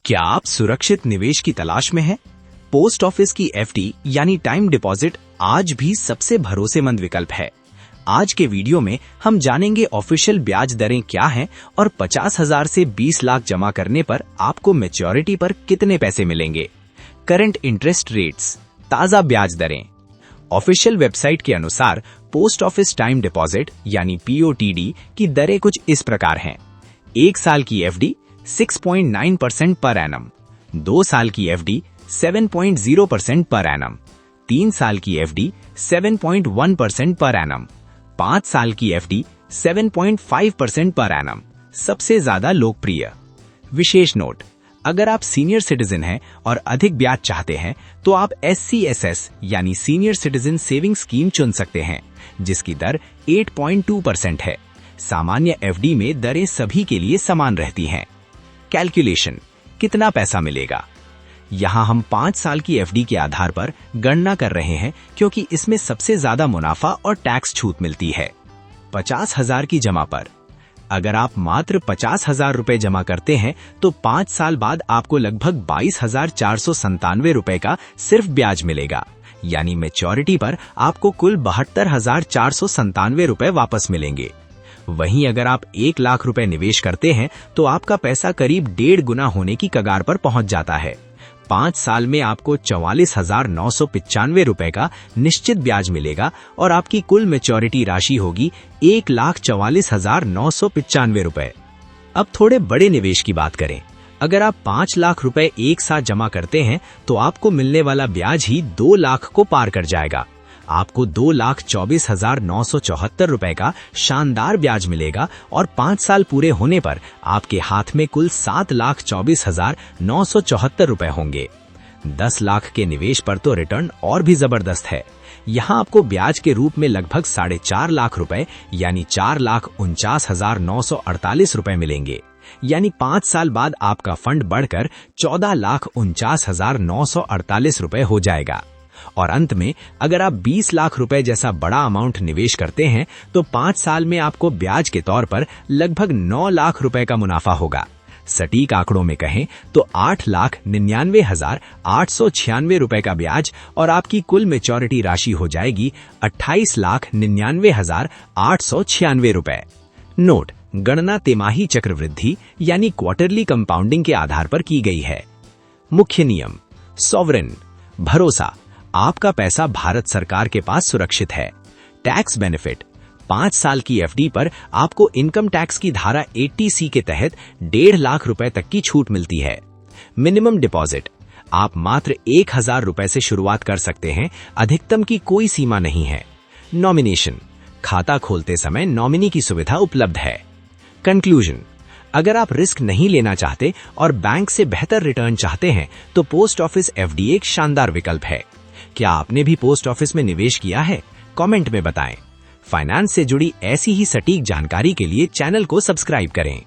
क्या आप सुरक्षित निवेश की तलाश में हैं? पोस्ट ऑफिस की एफडी यानी टाइम डिपॉजिट आज भी सबसे भरोसेमंद विकल्प है। आज के वीडियो में हम जानेंगे ऑफिशियल ब्याज दरें क्या हैं और 50,000 से 20 लाख जमा करने पर आपको मैच्योरिटी पर कितने पैसे मिलेंगे। करंट इंटरेस्ट रेट्स, ताजा ब्याज दरें। ऑफिशियल वेबसाइट के अनुसार पोस्ट ऑफिस टाइम डिपॉजिट यानी पीओटीडी की दरें कुछ इस प्रकार हैं। 1 साल की एफडी 6.9% पर एनम, 2 साल की एफडी 7.0% पर एनम, 3 साल की एफडी 7.1% पर एनम, 5 साल की एफडी 7.5% पर एनम सबसे ज्यादा लोकप्रिय। विशेष नोट, अगर आप सीनियर सिटीजन हैं और अधिक ब्याज चाहते हैं तो आप SCSS यानी सीनियर सिटीजन सेविंग स्कीम चुन सकते हैं, जिसकी दर 8.2% है। सामान्य एफडी में दरें सभी के लिए समान रहती हैं। कैलकुलेशन, कितना पैसा मिलेगा? यहाँ हम 5 साल की एफडी के आधार पर गणना कर रहे हैं, क्योंकि इसमें सबसे ज्यादा मुनाफा और टैक्स छूट मिलती है। 50,000 की जमा पर अगर आप मात्र 50,000 रुपए जमा करते हैं तो 5 साल बाद आपको लगभग 22,497 रुपए का सिर्फ ब्याज मिलेगा, यानी मैच्योरिटी पर आपको कुल 72,497 रुपए वापस मिलेंगे। वहीं अगर आप 1 लाख रुपए निवेश करते हैं तो आपका पैसा करीब 1.5 गुना होने की कगार पर पहुंच जाता है। 5 साल में आपको 44,995 रुपए का निश्चित ब्याज मिलेगा और आपकी कुल मैच्योरिटी राशि होगी 1,44,995 रुपए। अब थोड़े बड़े निवेश की बात करें। अगर आप 5 लाख रुपए एक साथ जमा करते हैं तो आपको मिलने वाला ब्याज ही 2 लाख को पार कर जाएगा। आपको 2,24,974 रुपए का शानदार ब्याज मिलेगा और 5 साल पूरे होने पर आपके हाथ में कुल 7,24,974 रुपए होंगे। 10 लाख के निवेश पर तो रिटर्न और भी जबरदस्त है। यहाँ आपको ब्याज के रूप में लगभग 4.5 लाख रुपए यानी 4,49,948 रुपए मिलेंगे, यानी 5 साल बाद आपका फंड बढ़कर 14,49,948 रुपए हो जाएगा। और अंत में अगर आप 20 लाख रुपए जैसा बड़ा अमाउंट निवेश करते हैं तो 5 साल में आपको ब्याज के तौर पर लगभग 9 लाख रुपए का मुनाफा होगा। सटीक आंकड़ों में कहें तो 8,99,896 रुपए का ब्याज और आपकी कुल मैच्योरिटी राशि हो जाएगी 28,99,896 रुपए। नोट, गणना तिमाही चक्रवृद्धि यानी क्वार्टरली कंपाउंडिंग के आधार पर की गई है। मुख्य नियम, सॉवरेन, भरोसा, आपका पैसा भारत सरकार के पास सुरक्षित है। टैक्स बेनिफिट, 5 साल की एफडी पर आपको इनकम टैक्स की धारा 80C के तहत 1.5 लाख रुपए तक की छूट मिलती है। मिनिमम डिपॉजिट, आप मात्र 1,000 रुपए से शुरुआत कर सकते हैं, अधिकतम की कोई सीमा नहीं है। नॉमिनेशन, खाता खोलते समय नॉमिनी की सुविधा उपलब्ध है। कंक्लूजन, अगर आप रिस्क नहीं लेना चाहते और बैंक से बेहतर रिटर्न चाहते हैं तो पोस्ट ऑफिस एफडी एक शानदार विकल्प है। क्या आपने भी पोस्ट ऑफिस में निवेश किया है? कमेंट में बताएं। फाइनेंस से जुड़ी ऐसी ही सटीक जानकारी के लिए चैनल को सब्सक्राइब करें।